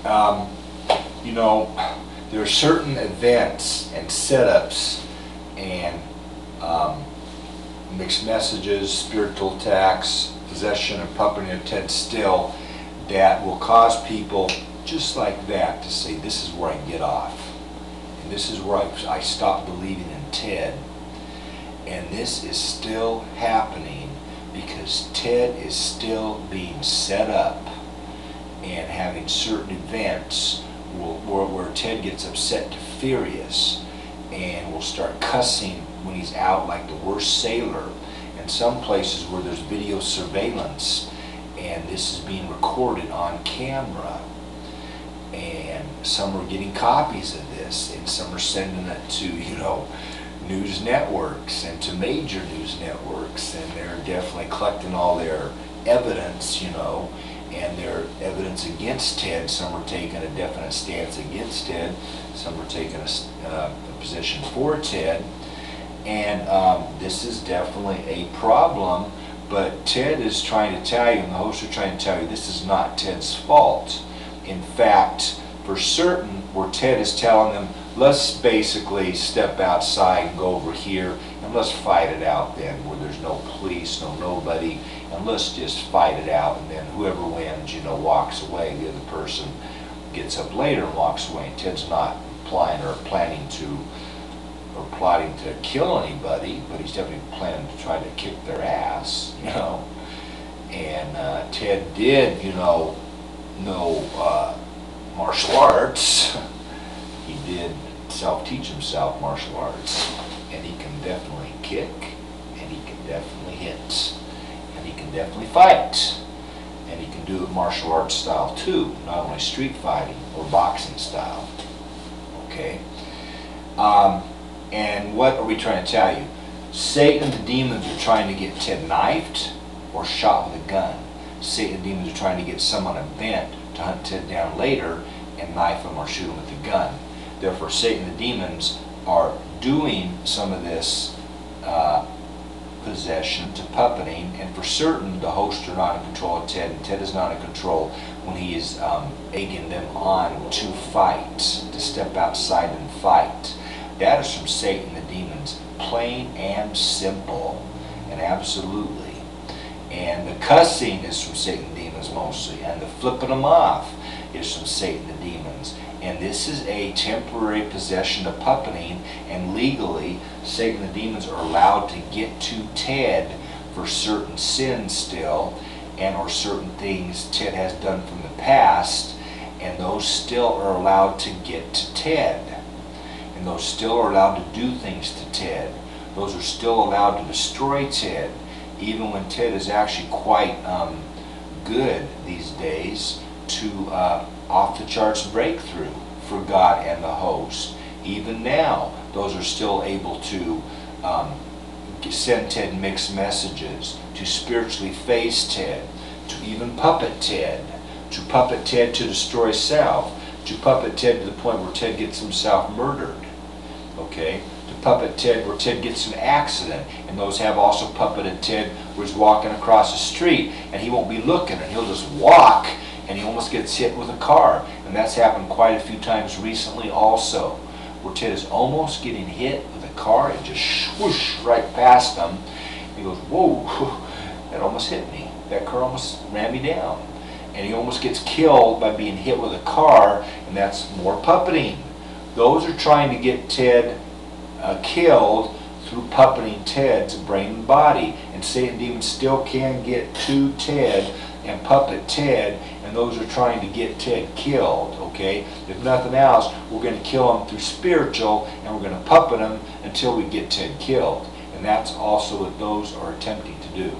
Um, you know, there are certain events and setups and mixed messages, spiritual attacks, possession and puppeting of Ted Still that will cause people just like that to say, this is where I get off. And this is where I stop believing in Ted. And this is still happening because Ted is still being set up and having certain events where Ted gets upset to furious and will start cussing when he's out like the worst sailor. And some places where there's video surveillance and this is being recorded on camera, and some are getting copies of this and some are sending it to, news networks and to major news networks, and they're definitely collecting all their evidence, and their evidence against Ted. Some are taking a definite stance against Ted, some are taking a position for Ted, and this is definitely a problem. But Ted is trying to tell you, and the hosts are trying to tell you, this is not Ted's fault. In fact, for certain, where Ted is telling them, let's basically step outside and go over here and let's fight it out then, where there's no police, nobody, and let's just fight it out, and then whoever wins, walks away. The other person gets up later and walks away. And Ted's not planning to or plotting to kill anybody, but he's definitely planning to try to kick their ass, And Ted did, know martial arts. He did self-teach himself martial arts, and he can definitely kick, and he can definitely hit, and he can definitely fight, and he can do it martial arts style too, not only street fighting or boxing style. Okay. And what are we trying to tell you? Satan and the demons are trying to get Ted knifed or shot with a gun. Satan and demons are trying to get someone on a bent to hunt Ted down later and knife him or shoot him with a gun. Therefore, Satan and the demons are doing some of this possession to puppeting, and for certain, the hosts are not in control of Ted, and Ted is not in control when he is egging them on to fight, to step outside and fight. That is from Satan and the demons, plain and simple, and absolutely. And the cussing is from Satan and demons mostly, and the flipping them off is from Satan and demons. And this is a temporary possession of puppeting, and legally, Satan and the demons are allowed to get to Ted for certain sins still, and or certain things Ted has done from the past, and those still are allowed to get to Ted. And those still are allowed to do things to Ted. Those are still allowed to destroy Ted, even when Ted is actually quite good these days to off-the-charts breakthrough for God and the host. Even now, those are still able to send Ted mixed messages, to spiritually face Ted, to even puppet Ted to destroy self, to puppet Ted to the point where Ted gets himself murdered. Okay? To puppet Ted where Ted gets an accident, and those have also puppeted Ted where he's walking across the street and he won't be looking and he'll just walk and he almost gets hit with a car. And that's happened quite a few times recently also, where Ted is almost getting hit with a car and just swoosh right past him. He goes, whoa, that almost hit me. That car almost ran me down. And he almost gets killed by being hit with a car, and that's more puppeting. Those are trying to get Ted killed through puppeting Ted's brain and body. And Satan demons still can get to Ted and puppet Ted, and those are trying to get Ted killed, okay? If nothing else, we're going to kill him through spiritual, and we're going to puppet him until we get Ted killed. And that's also what those are attempting to do.